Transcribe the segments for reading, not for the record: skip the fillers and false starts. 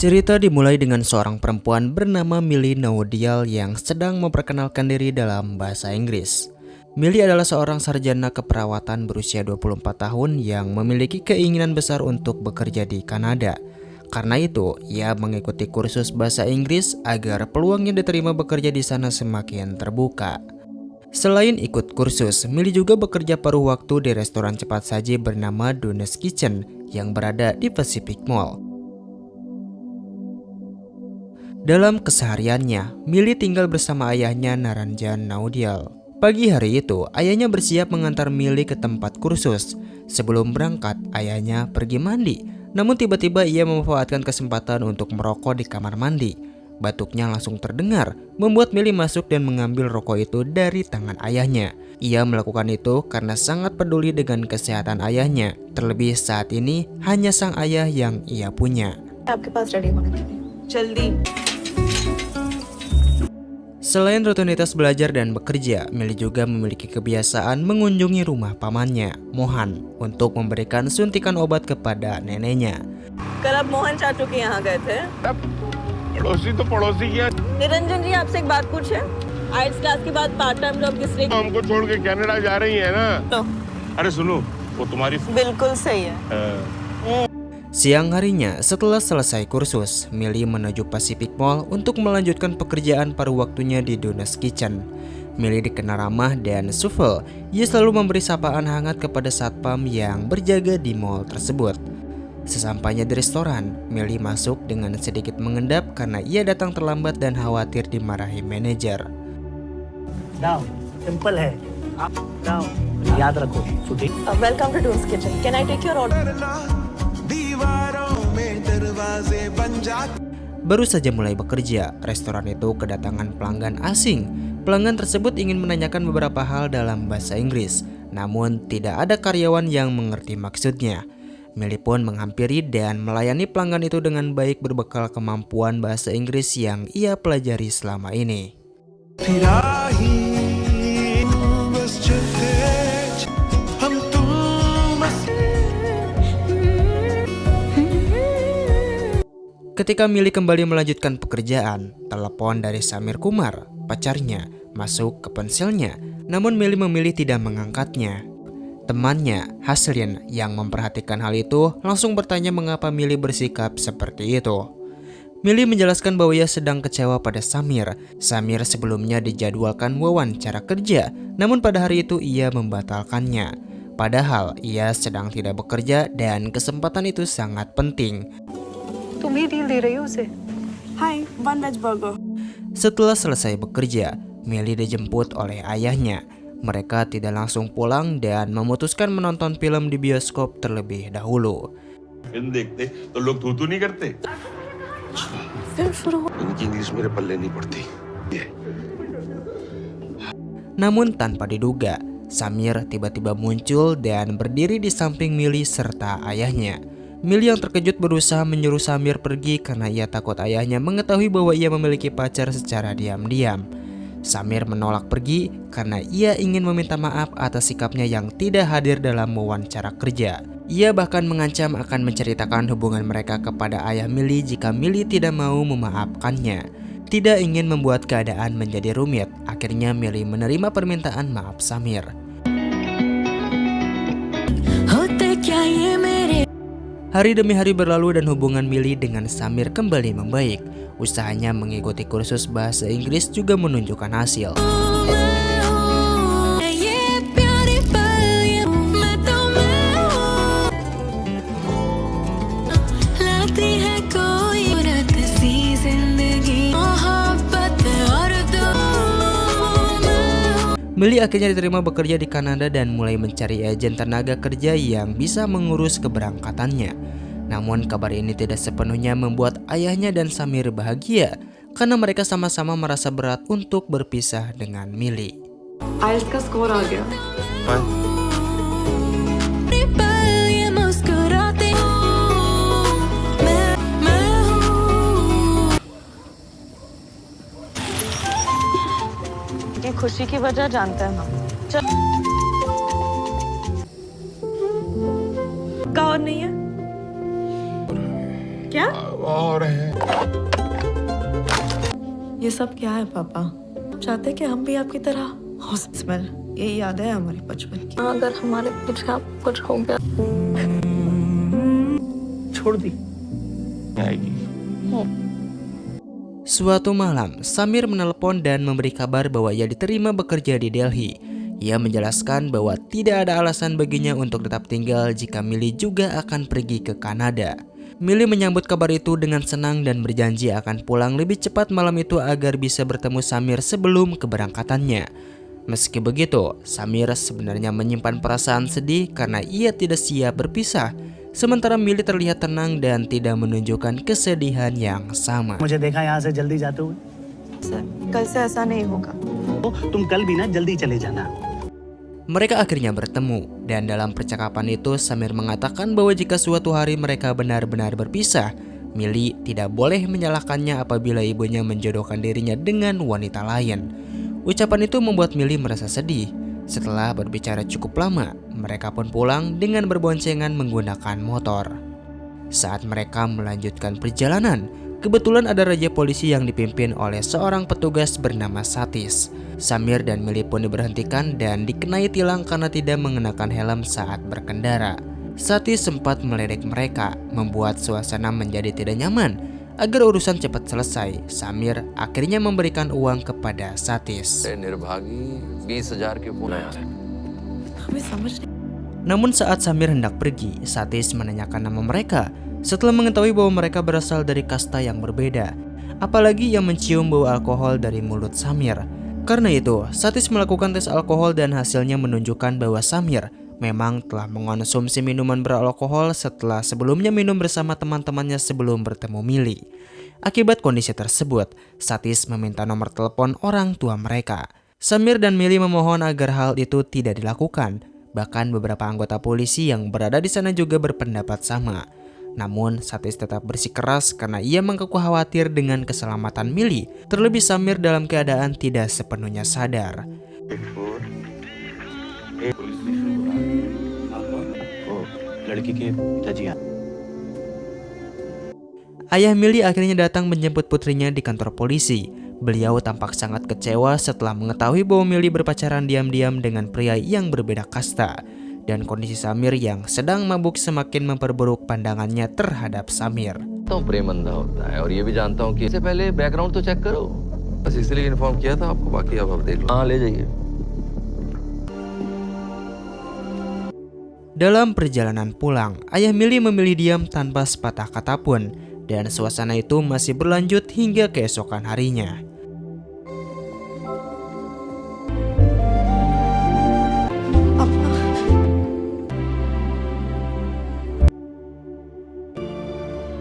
Cerita dimulai dengan seorang perempuan bernama Millie Naudial yang sedang memperkenalkan diri dalam bahasa Inggris. Millie adalah seorang sarjana keperawatan berusia 24 tahun yang memiliki keinginan besar untuk bekerja di Kanada. Karena itu, ia mengikuti kursus bahasa Inggris agar peluangnya diterima bekerja di sana semakin terbuka. Selain ikut kursus, Millie juga bekerja paruh waktu di restoran cepat saji bernama Donna's Kitchen yang berada di Pacific Mall. Dalam kesehariannya, Millie tinggal bersama ayahnya Naranjan Naudial. Pagi hari itu, ayahnya bersiap mengantar Millie ke tempat kursus. Sebelum berangkat, ayahnya pergi mandi. Namun tiba-tiba ia memanfaatkan kesempatan untuk merokok di kamar mandi. Batuknya langsung terdengar, membuat Millie masuk dan mengambil rokok itu dari tangan ayahnya. Ia melakukan itu karena sangat peduli dengan kesehatan ayahnya. Terlebih saat ini, hanya sang ayah yang ia punya. Selain rutinitas belajar dan bekerja, Millie juga memiliki kebiasaan mengunjungi rumah pamannya, Mohan, untuk memberikan suntikan obat kepada neneknya. कल आप मोहन चाचू के यहाँ गए थे। पड़ोसी तो पड़ोसी की है। निरंजन जी आपसे एक बात पूछे, आइट्स क्लास के बाद पार्ट टाइम जॉब किस लिए? हमको छोड़ के कनाडा जा रही है ना। तो अरे सुनो, वो तुम्हारी बिल्कुल सही है। Siang harinya, setelah selesai kursus, Millie menuju Pacific Mall untuk melanjutkan pekerjaan paruh waktunya di Donna's Kitchen. Millie dikenal ramah dan supel. Ia selalu memberi sapaan hangat kepada satpam yang berjaga di mall tersebut. Sesampainya di restoran, Millie masuk dengan sedikit mengendap karena ia datang terlambat dan khawatir dimarahi manajer. Now, simple है. Now, याद रखो, shooting. Welcome to Donna's Kitchen. Can I take your order? Baru saja mulai bekerja, restoran itu kedatangan pelanggan asing. Pelanggan tersebut ingin menanyakan beberapa hal dalam bahasa Inggris, namun tidak ada karyawan yang mengerti maksudnya. Millie pun menghampiri dan melayani pelanggan itu dengan baik berbekal kemampuan bahasa Inggris yang ia pelajari selama ini. Ketika Millie kembali melanjutkan pekerjaan, telepon dari Samir Kumar, pacarnya, masuk ke ponselnya. Namun Millie memilih tidak mengangkatnya. Temannya, Haslin, yang memperhatikan hal itu, langsung bertanya mengapa Millie bersikap seperti itu. Millie menjelaskan bahwa ia sedang kecewa pada Samir. Samir sebelumnya dijadwalkan wawancara kerja, namun pada hari itu ia membatalkannya. Padahal ia sedang tidak bekerja dan kesempatan itu sangat penting. Hi, one veg burger. Setelah selesai bekerja, Millie dijemput oleh ayahnya. Mereka tidak langsung pulang dan memutuskan menonton film di bioskop terlebih dahulu. Film देखते तो लोग थू नहीं करते। इनकी इंग्लिश मेरे पल्ले नहीं पड़ती। Namun tanpa diduga, Samir tiba-tiba muncul dan berdiri di samping Millie serta ayahnya. Millie yang terkejut berusaha menyuruh Samir pergi karena ia takut ayahnya mengetahui bahwa ia memiliki pacar secara diam-diam. Samir menolak pergi karena ia ingin meminta maaf atas sikapnya yang tidak hadir dalam wawancara kerja. Ia bahkan mengancam akan menceritakan hubungan mereka kepada ayah Millie jika Millie tidak mau memaafkannya. Tidak ingin membuat keadaan menjadi rumit, akhirnya Millie menerima permintaan maaf Samir. Hari demi hari berlalu dan hubungan Millie dengan Samir kembali membaik. Usahanya mengikuti kursus bahasa Inggris juga menunjukkan hasil. Millie akhirnya diterima bekerja di Kanada dan mulai mencari agen tenaga kerja yang bisa mengurus keberangkatannya. Namun kabar ini tidak sepenuhnya membuat ayahnya dan Samir bahagia karena mereka sama-sama merasa berat untuk berpisah dengan Millie. आइल्स का स्कोर आ गया। ये खुशी की वजह जानते हैं हम। चल का और नहीं है? क्या और है ये सब क्या है पापा? चाहते कि हम भी आपकी तरह हॉस्पिटल, यही याद है हमारी बचपन की। अगर हमारे कुछ हो गया छोड़ दी। आएगी। Suatu malam, Samir menelpon dan memberi kabar bahwa ia diterima bekerja di Delhi. Ia menjelaskan bahwa tidak ada alasan baginya untuk tetap tinggal jika Millie juga akan pergi ke Kanada. Millie menyambut kabar itu dengan senang dan berjanji akan pulang lebih cepat malam itu agar bisa bertemu Samir sebelum keberangkatannya. Meski begitu, Samir sebenarnya menyimpan perasaan sedih karena ia tidak siap berpisah. Sementara Millie terlihat tenang dan tidak menunjukkan kesedihan yang sama. मुझे देखा यहाँ से जल्दी जाते हुए। सर, कल से ऐसा नहीं होगा। तुम कल भी ना जल्दी चले जाना। Mereka akhirnya bertemu, dan dalam percakapan itu Samir mengatakan bahwa jika suatu hari mereka benar-benar berpisah, Millie tidak boleh menyalahkannya apabila ibunya menjodohkan dirinya dengan wanita lain. Ucapan itu membuat Millie merasa sedih. Setelah berbicara cukup lama, mereka pun pulang dengan berboncengan menggunakan motor. Saat mereka melanjutkan perjalanan, kebetulan ada raja polisi yang dipimpin oleh seorang petugas bernama Satis. Samir dan Millie pun diberhentikan dan dikenai tilang karena tidak mengenakan helm saat berkendara. Satis sempat meledek mereka, membuat suasana menjadi tidak nyaman. Agar urusan cepat selesai, Samir akhirnya memberikan uang kepada Satis. निर्भागी 20,000 के फोन आया है। हमें समझ नहीं। Namun saat Samir hendak pergi, Satis menanyakan nama mereka setelah mengetahui bahwa mereka berasal dari kasta yang berbeda. Apalagi yang mencium bau alkohol dari mulut Samir. Karena itu, Satis melakukan tes alkohol dan hasilnya menunjukkan bahwa Samir memang telah mengonsumsi minuman beralkohol setelah sebelumnya minum bersama teman-temannya sebelum bertemu Millie. Akibat kondisi tersebut, Satis meminta nomor telepon orang tua mereka. Samir dan Millie memohon agar hal itu tidak dilakukan. Bahkan beberapa anggota polisi yang berada di sana juga berpendapat sama. Namun Satis tetap bersikeras karena ia mengaku khawatir dengan keselamatan Millie. Terlebih Samir dalam keadaan tidak sepenuhnya sadar. लड़की के पिताजी हैं। Ayah Millie akhirnya datang menjemput putrinya di kantor polisi. Beliau tampak sangat kecewa setelah mengetahui bahwa Millie berpacaran diam-diam dengan pria yang berbeda kasta. Dan kondisi Samir yang sedang mabuk semakin memperburuk pandangannya terhadap Samir. तो प्रेम अंधा होता है और ये भी जानता हूँ कि इससे पहले बैकग्राउंड तो चेक करो। बस इसलिए इन्फॉर्म किया था आपको, बाकी अब आप देख लो। हाँ ले जाइए। Dalam perjalanan pulang, ayah Millie memilih diam tanpa sepatah kata pun, dan suasana itu masih berlanjut hingga keesokan harinya.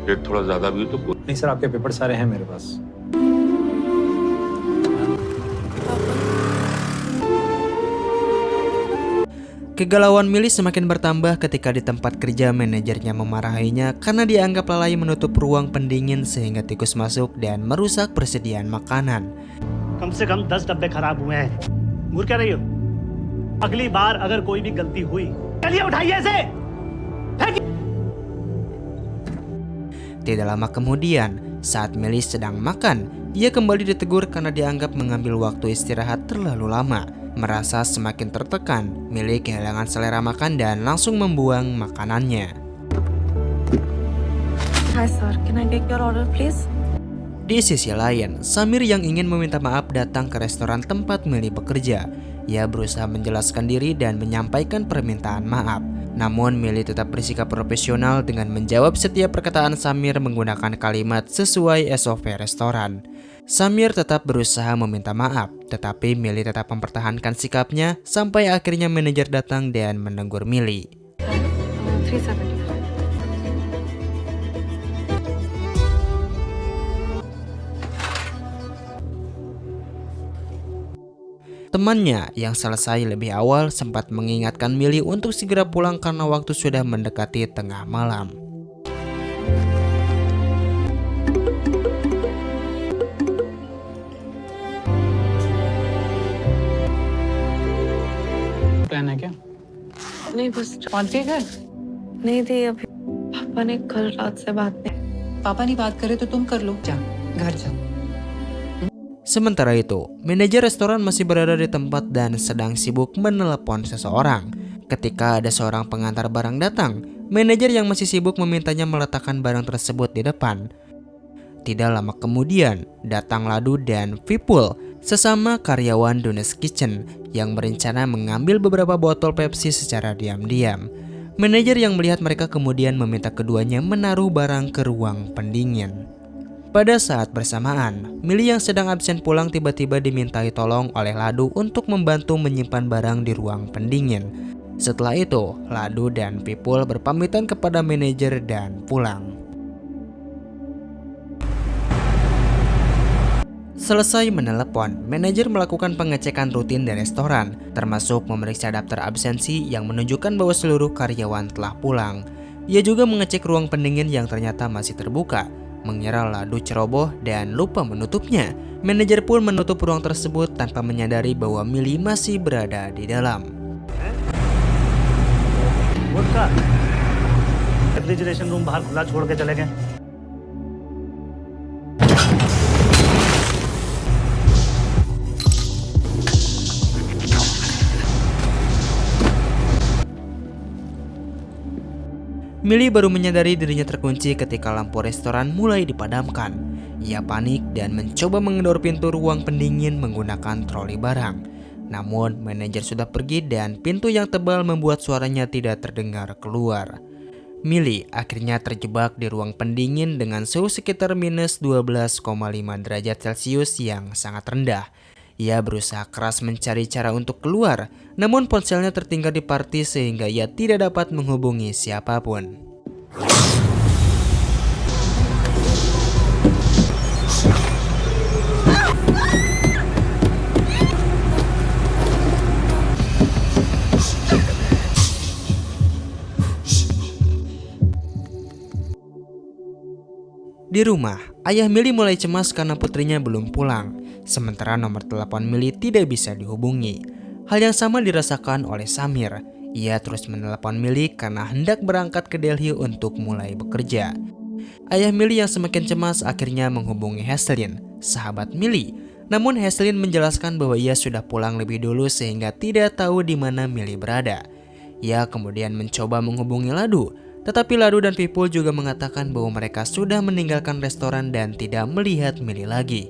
ये थोड़ा ज्यादा भी तो नहीं सर, आपके पेपर सारे हैं मेरे पास। Kegalauan Millie semakin bertambah ketika di tempat kerja manajernya memarahinya karena dianggap lalai menutup ruang pendingin sehingga tikus masuk dan merusak persediaan makanan. कम से कम 10 डब्बे खराब हुए हैं। घूर क्या रही हो? अगली बार अगर कोई भी गलती हुई, चलिए उठाइए इसे। Tidak lama kemudian, saat Millie sedang makan, ia kembali ditegur karena dianggap mengambil waktu istirahat terlalu lama. Merasa semakin tertekan, Millie kehilangan selera makan dan langsung membuang makanannya. Hi sir, can I take your order please? Di sisi lain, Samir yang ingin meminta maaf datang ke restoran tempat Millie bekerja. Ia berusaha menjelaskan diri dan menyampaikan permintaan maaf. Namun Millie tetap bersikap profesional dengan menjawab setiap perkataan Samir menggunakan kalimat sesuai SOP restoran. Samir tetap berusaha meminta maaf, tetapi Millie tetap mempertahankan sikapnya sampai akhirnya manajer datang dan menegur Millie. 375. Temannya yang selesai lebih awal sempat mengingatkan Millie untuk segera pulang karena waktu sudah mendekati tengah malam. Plan है क्या? नहीं बस पहुंच गए घर? नहीं थी अभी, पापा ने कल रात से बात नहीं। पापा नहीं बात करे तो तुम कर लो, जा घर जा। Sementara itu, manajer restoran masih berada di tempat dan sedang sibuk menelepon seseorang. Ketika ada seorang pengantar barang datang, manajer yang masih sibuk memintanya meletakkan barang tersebut di depan. Tidak lama kemudian, datang Ladu dan Vipul, sesama karyawan Dunes Kitchen yang berencana mengambil beberapa botol Pepsi secara diam-diam. Manajer yang melihat mereka kemudian meminta keduanya menaruh barang ke ruang pendingin. Pada saat bersamaan, Milly yang sedang absen pulang tiba-tiba dimintai tolong oleh Ladu untuk membantu menyimpan barang di ruang pendingin. Setelah itu, Ladu dan Vipul berpamitan kepada manajer dan pulang. Selesai menelepon, manajer melakukan pengecekan rutin di restoran, termasuk memeriksa daftar absensi yang menunjukkan bahwa seluruh karyawan telah pulang. Ia juga mengecek ruang pendingin yang ternyata masih terbuka, mengira Ladu ceroboh dan lupa menutupnya. Manajer pun menutup ruang tersebut tanpa menyadari bahwa Milly masih berada di dalam. Vodka refrigeration room बाहर खुला छोड़ के चले गए। Milly baru menyadari dirinya terkunci ketika lampu restoran mulai dipadamkan. Ia panik dan mencoba menggedor pintu ruang pendingin menggunakan troli barang. Namun, manajer sudah pergi dan pintu yang tebal membuat suaranya tidak terdengar keluar. Milly akhirnya terjebak di ruang pendingin dengan suhu sekitar minus 12,5 derajat Celcius yang sangat rendah. Ia berusaha keras mencari cara untuk keluar, namun ponselnya tertinggal di party sehingga ia tidak dapat menghubungi siapapun. Di rumah, ayah Milly mulai cemas karena putrinya belum pulang, sementara nomor telepon Milly tidak bisa dihubungi. Hal yang sama dirasakan oleh Samir. Ia terus menelepon Milly karena hendak berangkat ke Delhi untuk mulai bekerja. Ayah Milly yang semakin cemas akhirnya menghubungi Heslin, sahabat Milly. Namun Heslin menjelaskan bahwa ia sudah pulang lebih dulu sehingga tidak tahu di mana Milly berada. Ia kemudian mencoba menghubungi Ladu, tetapi Ladu dan Vipul juga mengatakan bahwa mereka sudah meninggalkan restoran dan tidak melihat Milly lagi.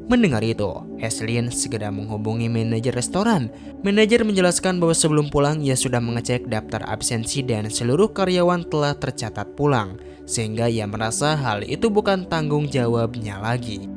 Mendengar itu, Heslin segera menghubungi manajer restoran. Manajer menjelaskan bahwa sebelum pulang ia sudah mengecek daftar absensi dan seluruh karyawan telah tercatat pulang, sehingga ia merasa hal itu bukan tanggung jawabnya lagi.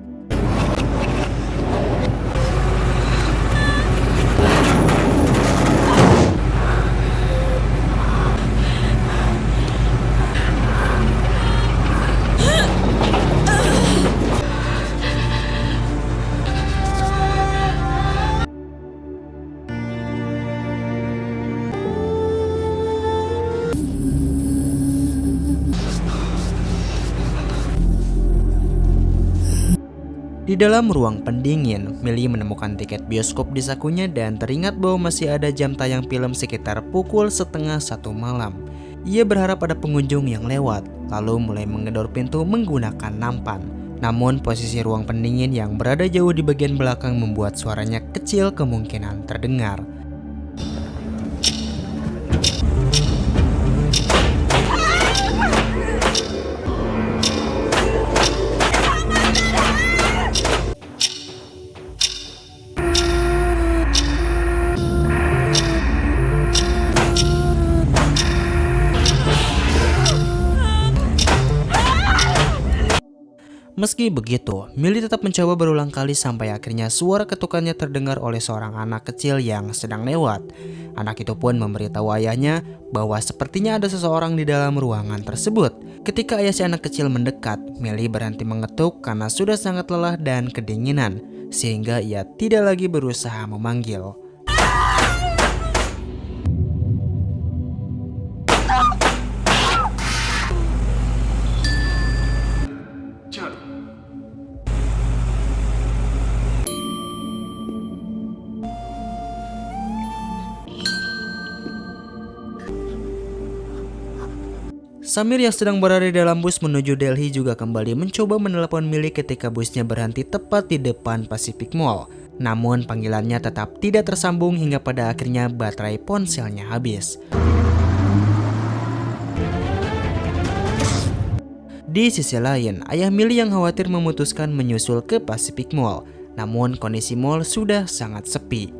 Di dalam ruang pendingin, Milly menemukan tiket bioskop di sakunya dan teringat bahwa masih ada jam tayang film sekitar pukul 12:30 malam. Ia berharap ada pengunjung yang lewat, lalu mulai menggedor pintu menggunakan nampan. Namun posisi ruang pendingin yang berada jauh di bagian belakang membuat suaranya kecil kemungkinan terdengar. Meski begitu, Milly tetap mencoba berulang kali sampai akhirnya suara ketukannya terdengar oleh seorang anak kecil yang sedang lewat. Anak itu pun memberitahu ayahnya bahwa sepertinya ada seseorang di dalam ruangan tersebut. Ketika ayah si anak kecil mendekat, Milly berhenti mengetuk karena sudah sangat lelah dan kedinginan, sehingga ia tidak lagi berusaha memanggil. Samir yang sedang berada di dalam bus menuju Delhi juga kembali mencoba menelepon Millie ketika busnya berhenti tepat di depan Pacific Mall. Namun panggilannya tetap tidak tersambung hingga pada akhirnya baterai ponselnya habis. Di sisi lain, ayah Millie yang khawatir memutuskan menyusul ke Pacific Mall. Namun kondisi mall sudah sangat sepi.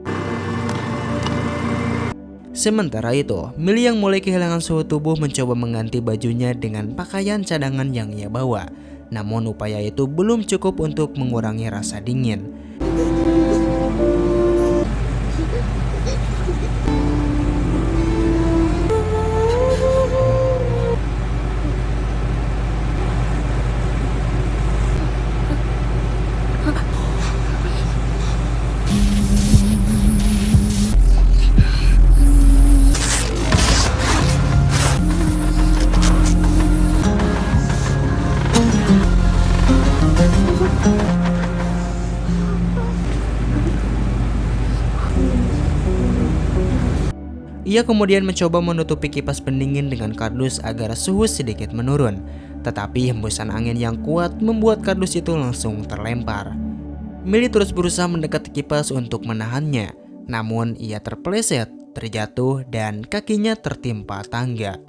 Sementara itu, Millie yang mulai kehilangan suhu tubuh mencoba mengganti bajunya dengan pakaian cadangan yang ia bawa. Namun upaya itu belum cukup untuk mengurangi rasa dingin. Ia kemudian mencoba menutupi kipas pendingin dengan kardus agar suhu sedikit menurun. Tetapi hembusan angin yang kuat membuat kardus itu langsung terlempar. Millie terus berusaha mendekati kipas untuk menahannya. Namun ia terpeleset, terjatuh, dan kakinya tertimpa tangga.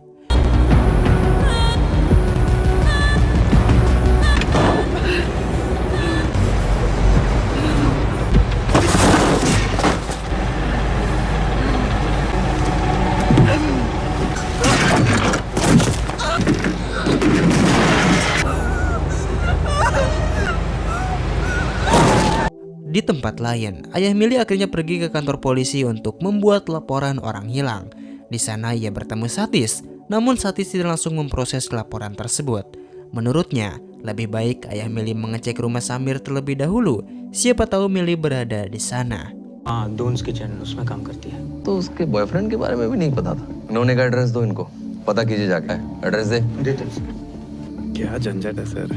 Di tempat lain, ayah Millie akhirnya pergi ke kantor polisi untuk membuat laporan orang hilang. Di sana ia bertemu Satish, namun Satish tidak langsung memproses laporan tersebut. Menurutnya, lebih baik ayah Millie mengecek rumah Samir terlebih dahulu. Siapa tahu Millie berada di sana. हाँ dance kitchen उसमें काम करती है। तो उसके बॉयफ्रेंड के बारे में भी नहीं पता था। इन्होंने का एड्रेस दो इनको, पता कीजिए जाके। एड्रेस दे। क्या झंझट है सर।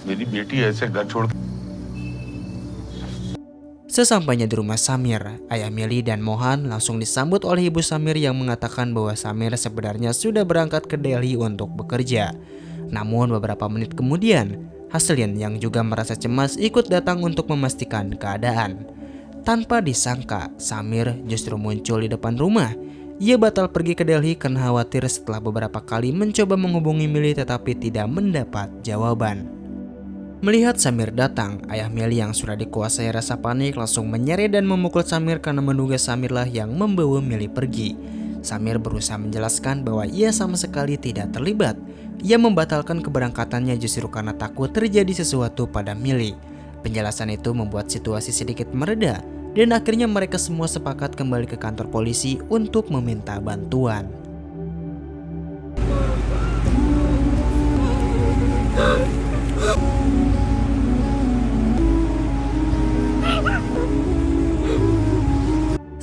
मेरी बेटी ऐसे घर छोड़ Sesampainya di rumah Samir, ayah Millie dan Mohan langsung disambut oleh ibu Samir yang mengatakan bahwa Samir sebenarnya sudah berangkat ke Delhi untuk bekerja. Namun beberapa menit kemudian, Haslin yang juga merasa cemas ikut datang untuk memastikan keadaan. Tanpa disangka, Samir justru muncul di depan rumah. Ia batal pergi ke Delhi karena khawatir setelah beberapa kali mencoba menghubungi Millie tetapi tidak mendapat jawaban. Melihat Samir datang, ayah Millie yang sudah dikuasai rasa panik langsung menyeret dan memukul Samir karena menduga Samirlah yang membawa Millie pergi. Samir berusaha menjelaskan bahwa ia sama sekali tidak terlibat. Ia membatalkan keberangkatannya justru karena takut terjadi sesuatu pada Millie. Penjelasan itu membuat situasi sedikit mereda dan akhirnya mereka semua sepakat kembali ke kantor polisi untuk meminta bantuan.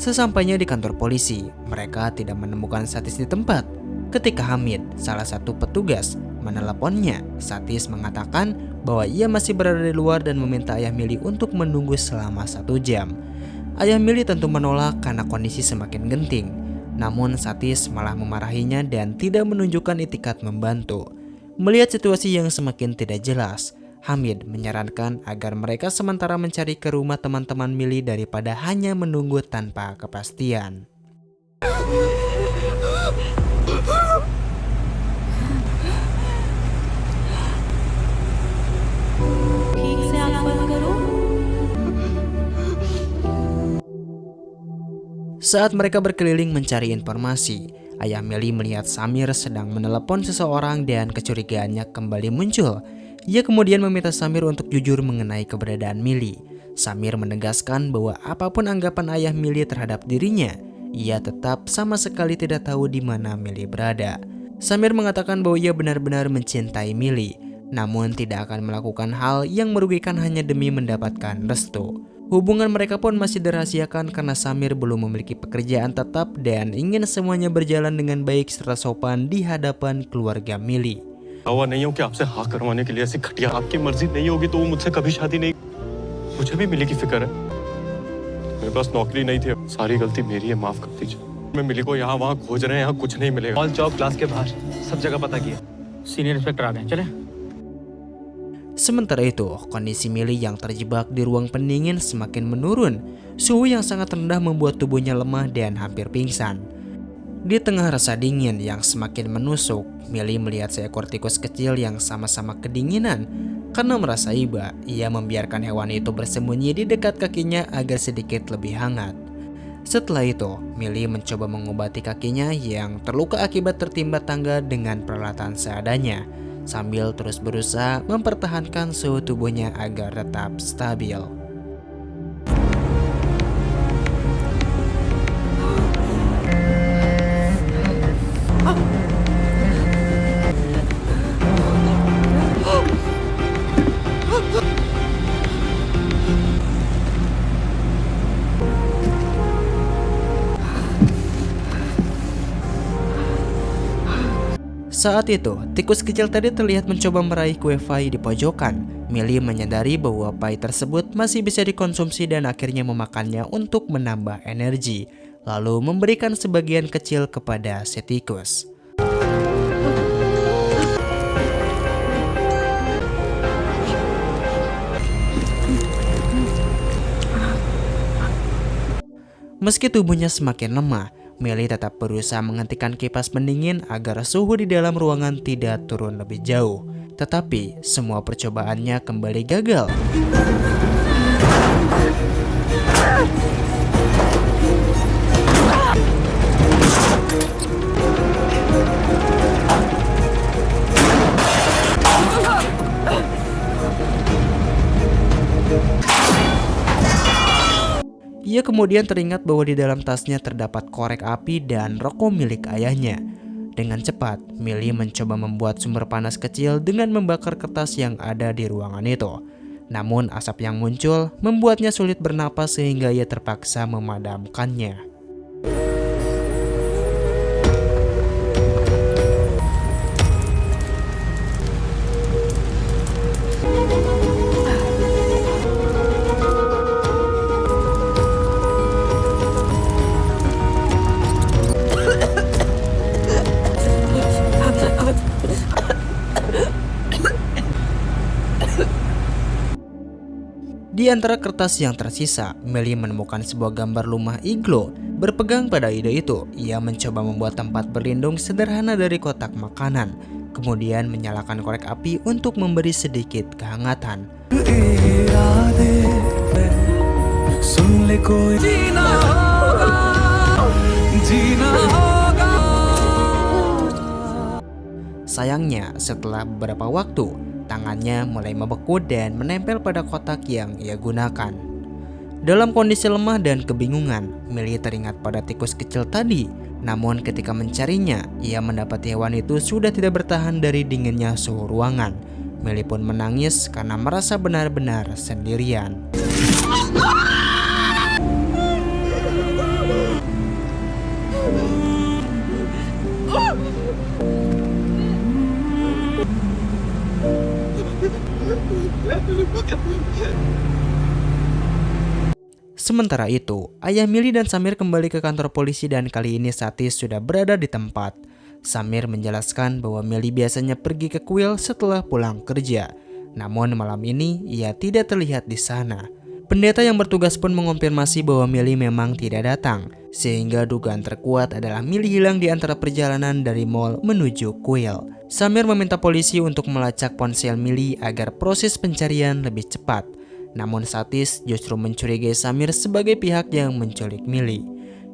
Sesampainya di kantor polisi, mereka tidak menemukan Satish di tempat. Ketika Hamid, salah satu petugas, meneleponnya, Satish mengatakan bahwa ia masih berada di luar dan meminta ayah Millie untuk menunggu selama 1 jam. Ayah Millie tentu menolak karena kondisi semakin genting. Namun Satish malah memarahinya dan tidak menunjukkan itikat membantu. Melihat situasi yang semakin tidak jelas, Hamid menyarankan agar mereka sementara mencari ke rumah teman-teman Millie daripada hanya menunggu tanpa kepastian. Saat mereka berkeliling mencari informasi, ayah Millie melihat Samir sedang menelepon seseorang dan kecurigaannya kembali muncul. Ia kemudian meminta Samir untuk jujur mengenai keberadaan Millie. Samir menegaskan bahwa apapun anggapan ayah Millie terhadap dirinya, ia tetap sama sekali tidak tahu di mana Millie berada. Samir mengatakan bahwa ia benar-benar mencintai Millie, namun tidak akan melakukan hal yang merugikan hanya demi mendapatkan restu. Hubungan mereka pun masih dirahasiakan karena Samir belum memiliki pekerjaan tetap dan ingin semuanya berjalan dengan baik serta sopan di hadapan keluarga Millie. हुआ नहीं हूँ कि आपसे हाँ करवाने के लिए ऐसी घटिया आपकी मर्जी नहीं होगी तो वो मुझसे कभी शादी नहीं। मुझे भी मिली की फिक्र है। मेरे पास नौकरी नहीं थी, सारी गलती मेरी है, माफ कर दीजिए। मैं मिली को यहाँ वहाँ खोज रहे हैं, यहाँ कुछ नहीं मिलेगा। हॉल चौक क्लास के बाहर सब जगह पता किया। सीनियर इंस्पेक्टर आ गए, चले। Sementara itu, kondisi Millie yang terjebak di ruang pendingin semakin menurun. Suhu yang sangat rendah membuat tubuhnya lemah dan hampir pingsan. Di tengah rasa dingin yang semakin menusuk, Millie melihat seekor tikus kecil yang sama-sama kedinginan. Karena merasa iba, ia membiarkan hewan itu bersembunyi di dekat kakinya agar sedikit lebih hangat. Setelah itu, Millie mencoba mengobati kakinya yang terluka akibat tertimpa tangga dengan peralatan seadanya, sambil terus berusaha mempertahankan suhu tubuhnya agar tetap stabil. Saat itu, tikus kecil tadi terlihat mencoba meraih kue pie di pojokan. Millie menyadari bahwa pie tersebut masih bisa dikonsumsi dan akhirnya memakannya untuk menambah energi, lalu memberikan sebagian kecil kepada si tikus. Meski tubuhnya semakin lemah, Millie tetap berusaha menghentikan kipas pendingin agar suhu di dalam ruangan tidak turun lebih jauh. Tetapi semua percobaannya kembali gagal. Ia kemudian teringat bahwa di dalam tasnya terdapat korek api dan rokok milik ayahnya. Dengan cepat, Millie mencoba membuat sumber panas kecil dengan membakar kertas yang ada di ruangan itu. Namun asap yang muncul membuatnya sulit bernapas sehingga ia terpaksa memadamkannya. Di antara kertas yang tersisa, Millie menemukan sebuah gambar rumah iglo. Berpegang pada ide itu, ia mencoba membuat tempat berlindung sederhana dari kotak makanan, kemudian menyalakan korek api untuk memberi sedikit kehangatan. Sayangnya, setelah beberapa waktu, tangannya mulai membeku dan menempel pada kotak yang ia gunakan. Dalam kondisi lemah dan kebingungan, Millie teringat pada tikus kecil tadi. Namun ketika mencarinya, ia mendapati hewan itu sudah tidak bertahan dari dinginnya suhu ruangan. Millie pun menangis karena merasa benar-benar sendirian. Sementara itu, ayah Millie dan Samir kembali ke kantor polisi dan kali ini Satis sudah berada di tempat. Samir menjelaskan bahwa Millie biasanya pergi ke kuil setelah pulang kerja. Namun malam ini ia tidak terlihat di sana. Pendeta yang bertugas pun mengonfirmasi bahwa Millie memang tidak datang, sehingga dugaan terkuat adalah Millie hilang di antara perjalanan dari mall menuju kuil. Samir meminta polisi untuk melacak ponsel Millie agar proses pencarian lebih cepat. Namun Satis justru mencurigai Samir sebagai pihak yang menculik Millie.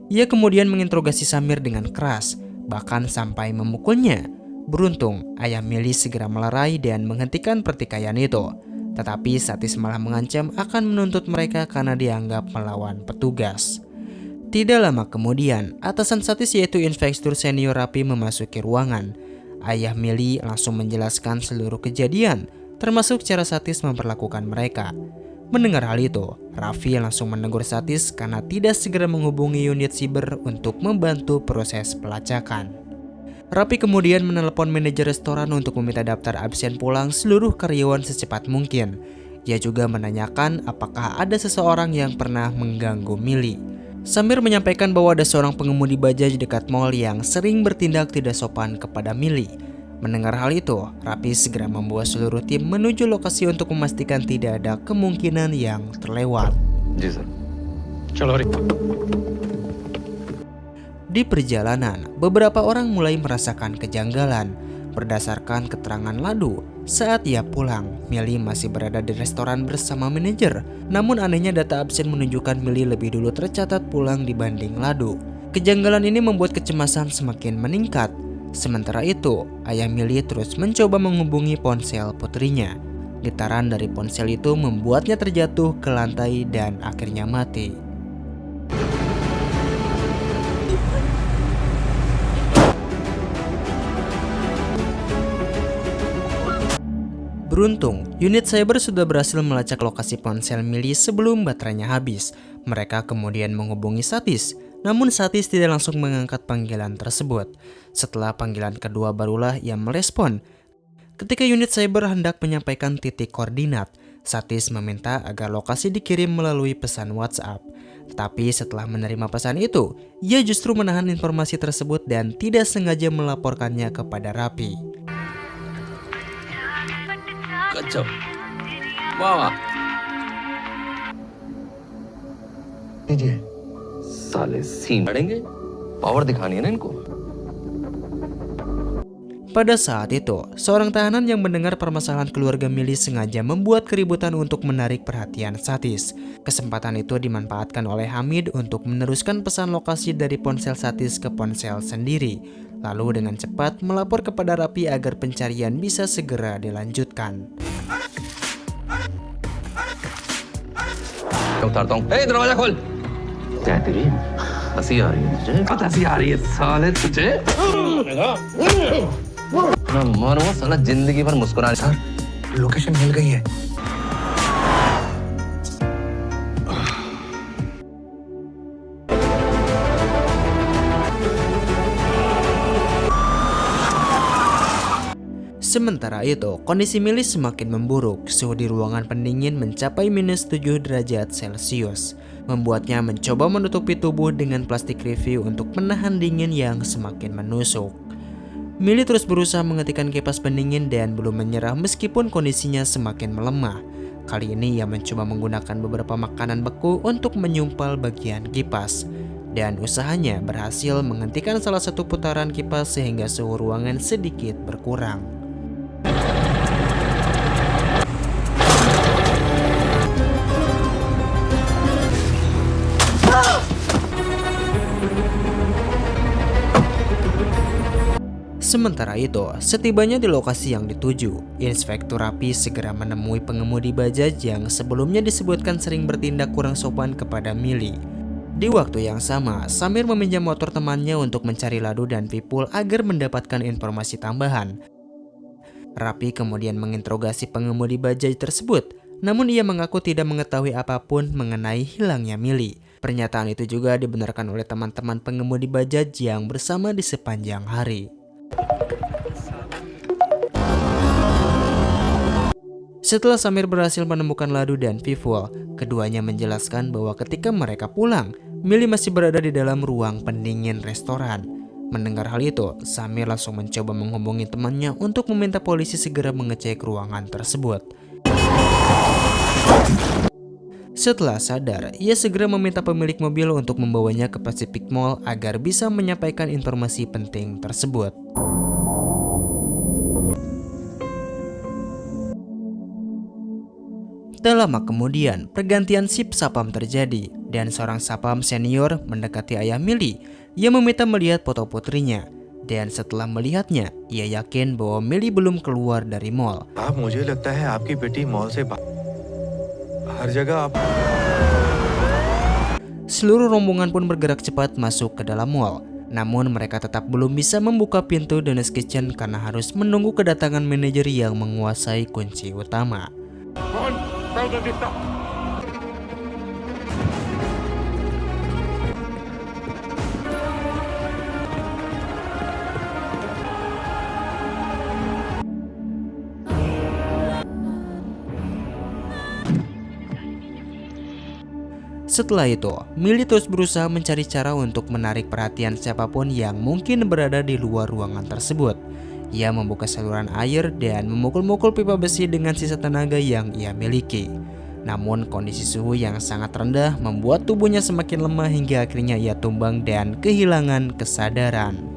Ia kemudian menginterogasi Samir dengan keras, bahkan sampai memukulnya. Beruntung, ayah Millie segera melerai dan menghentikan pertikaian itu. Tetapi Satis malah mengancam akan menuntut mereka karena dianggap melawan petugas. Tidak lama kemudian, atasan Satis yaitu Inspektur Senior Rapi memasuki ruangan. Ayah Millie langsung menjelaskan seluruh kejadian, termasuk cara Satis memperlakukan mereka. Mendengar hal itu, Raffi langsung menegur Satis karena tidak segera menghubungi unit siber untuk membantu proses pelacakan. Raffi kemudian menelepon manajer restoran untuk meminta daftar absen pulang seluruh karyawan secepat mungkin. Ia juga menanyakan apakah ada seseorang yang pernah mengganggu Millie. Samir menyampaikan bahwa ada seorang pengemudi bajaj dekat mall yang sering bertindak tidak sopan kepada Millie. Mendengar hal itu, Rapi segera membawa seluruh tim menuju lokasi untuk memastikan tidak ada kemungkinan yang terlewat. जी सर। चलो रे। Di perjalanan, beberapa orang mulai merasakan kejanggalan. Berdasarkan keterangan Ladu, saat ia pulang, Millie masih berada di restoran bersama manajer. Namun anehnya data absen menunjukkan Millie lebih dulu tercatat pulang dibanding Ladu. Kejanggalan ini membuat kecemasan semakin meningkat. Sementara itu, ayah Millie terus mencoba menghubungi ponsel putrinya. Getaran dari ponsel itu membuatnya terjatuh ke lantai dan akhirnya mati. Beruntung, unit cyber sudah berhasil melacak lokasi ponsel Millie sebelum baterainya habis. Mereka kemudian menghubungi Satis, namun Satis tidak langsung mengangkat panggilan tersebut. Setelah panggilan kedua barulah ia merespon. Ketika unit cyber hendak menyampaikan titik koordinat, Satis meminta agar lokasi dikirim melalui pesan WhatsApp. Tetapi setelah menerima pesan itu, ia justru menahan informasi tersebut dan tidak sengaja melaporkannya kepada Rapi. गजब वाह वाह साले सीन लड़ेंगे पावर दिखानी है ना इनको। Pada saat itu, seorang tahanan yang mendengar permasalahan keluarga Millie sengaja membuat keributan untuk menarik perhatian Satis. Kesempatan itu dimanfaatkan oleh Hamid untuk meneruskan pesan lokasi dari ponsel Satis ke ponsel sendiri, lalu dengan cepat melapor kepada Rapi agar pencarian bisa segera dilanjutkan. उतारता हूँ। ए दरवाजा खोल। क्या तेरी हंसी आ रही है तुझे? बहुत हंसी आ रही है साले तुझे। ना मारो साला जिंदगी भर मुस्कुरा। सर लोकेशन मिल गई है। Sementara itu, kondisi Millie semakin memburuk. Suhu di ruangan pendingin mencapai -7 derajat Celcius, membuatnya mencoba menutupi tubuh dengan plastik review untuk menahan dingin yang semakin menusuk. Millie terus berusaha menghentikan kipas pendingin dan belum menyerah meskipun kondisinya semakin melemah. Kali ini ia mencoba menggunakan beberapa makanan beku untuk menyumpal bagian kipas. Dan usahanya berhasil menghentikan salah satu putaran kipas sehingga suhu ruangan sedikit berkurang. Sementara itu, setibanya di lokasi yang dituju, Inspektur Rapi segera menemui pengemudi bajaj yang sebelumnya disebutkan sering bertindak kurang sopan kepada Millie. Di waktu yang sama, Samir meminjam motor temannya untuk mencari Ladu dan Vipul agar mendapatkan informasi tambahan. Rapi kemudian menginterogasi pengemudi bajaj tersebut, namun ia mengaku tidak mengetahui apapun mengenai hilangnya Millie. Pernyataan itu juga dibenarkan oleh teman-teman pengemudi bajaj yang bersama di sepanjang hari. Setelah Samir berhasil menemukan Ladu dan Vipul, keduanya menjelaskan bahwa ketika mereka pulang, Millie masih berada di dalam ruang pendingin restoran. Mendengar hal itu, Samir langsung mencoba menghubungi temannya untuk meminta polisi segera mengecek ruangan tersebut. Setelah sadar, ia segera meminta pemilik mobil untuk membawanya ke Pacific Mall agar bisa menyampaikan informasi penting tersebut. Tak lama kemudian, pergantian sip sapam terjadi dan seorang sapam senior mendekati ayah Millie. Ia meminta melihat foto putrinya dan setelah melihatnya, ia yakin bahwa Millie belum keluar dari mall. मुझे लगता है आपकी बेटी मॉल से हर जगह आप। Seluruh rombongan pun bergerak cepat masuk ke dalam mall. Namun mereka tetap belum bisa membuka pintu Dennis Kitchen karena harus menunggu kedatangan manajer yang menguasai kunci utama. Setelah itu, Millie terus berusaha mencari cara untuk menarik perhatian siapapun yang mungkin berada di luar ruangan tersebut. Ia membuka saluran air dan memukul-mukul pipa besi dengan sisa tenaga yang ia miliki. Namun kondisi suhu yang sangat rendah membuat tubuhnya semakin lemah hingga akhirnya ia tumbang dan kehilangan kesadaran.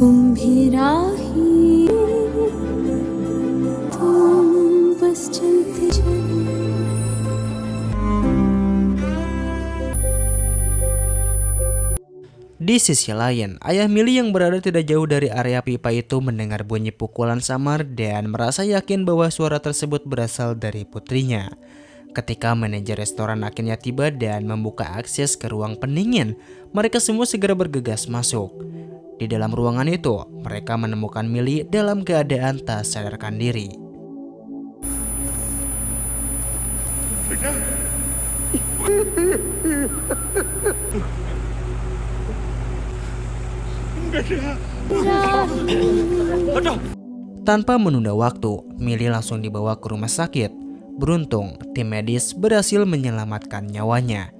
तुम भी राही तुम बस चलते चलो। Di sisi lain, ayah Millie yang berada tidak jauh dari area pipa itu mendengar bunyi pukulan samar dan merasa yakin bahwa suara tersebut berasal dari putrinya. Ketika manajer restoran akhirnya tiba dan membuka akses ke ruang pendingin, mereka semua segera bergegas masuk. Di dalam ruangan itu, mereka menemukan Millie dalam keadaan tak sadarkan diri. Tanpa menunda waktu, Millie langsung dibawa ke rumah sakit. Beruntung, tim medis berhasil menyelamatkan nyawanya.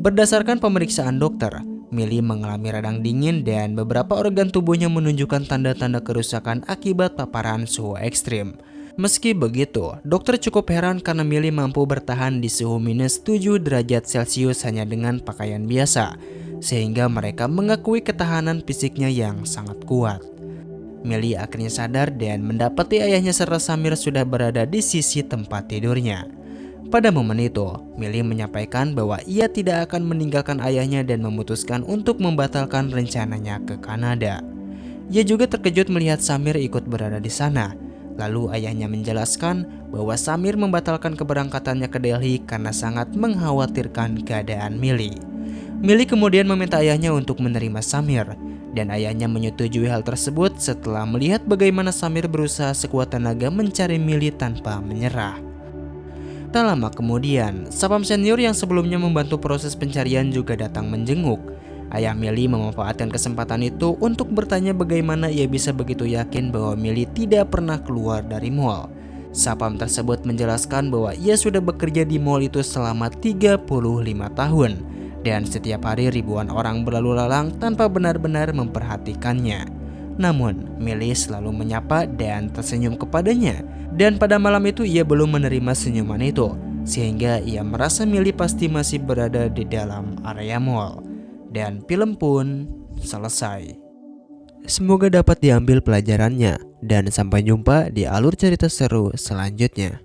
Berdasarkan pemeriksaan dokter, Millie mengalami radang dingin dan beberapa organ tubuhnya menunjukkan tanda-tanda kerusakan akibat paparan suhu ekstrim. Meski begitu, dokter cukup heran karena Millie mampu bertahan di suhu minus 7 derajat Celcius hanya dengan pakaian biasa, sehingga mereka mengakui ketahanan fisiknya yang sangat kuat. Millie akhirnya sadar dan mendapati ayahnya serta Samir sudah berada di sisi tempat tidurnya. Pada momen itu, Millie menyampaikan bahwa ia tidak akan meninggalkan ayahnya dan memutuskan untuk membatalkan rencananya ke Kanada. Ia juga terkejut melihat Samir ikut berada di sana. Lalu ayahnya menjelaskan bahwa Samir membatalkan keberangkatannya ke Delhi karena sangat mengkhawatirkan keadaan Millie. Millie kemudian meminta ayahnya untuk menerima Samir, dan ayahnya menyetujui hal tersebut setelah melihat bagaimana Samir berusaha sekuat tenaga mencari Millie tanpa menyerah. Tak lama kemudian, Sapam senior yang sebelumnya membantu proses pencarian juga datang menjenguk. Ayah Millie memanfaatkan kesempatan itu untuk bertanya bagaimana ia bisa begitu yakin bahwa Millie tidak pernah keluar dari mall. Sapam tersebut menjelaskan bahwa ia sudah bekerja di mall itu selama 35 tahun. Dan setiap hari ribuan orang berlalu lalang tanpa benar-benar memperhatikannya. Namun, Millie selalu menyapa dan tersenyum kepadanya. Dan pada malam itu ia belum menerima senyuman itu, sehingga ia merasa Millie pasti masih berada di dalam area mall. Dan film pun selesai. Semoga dapat diambil pelajarannya, dan sampai jumpa di alur cerita seru selanjutnya.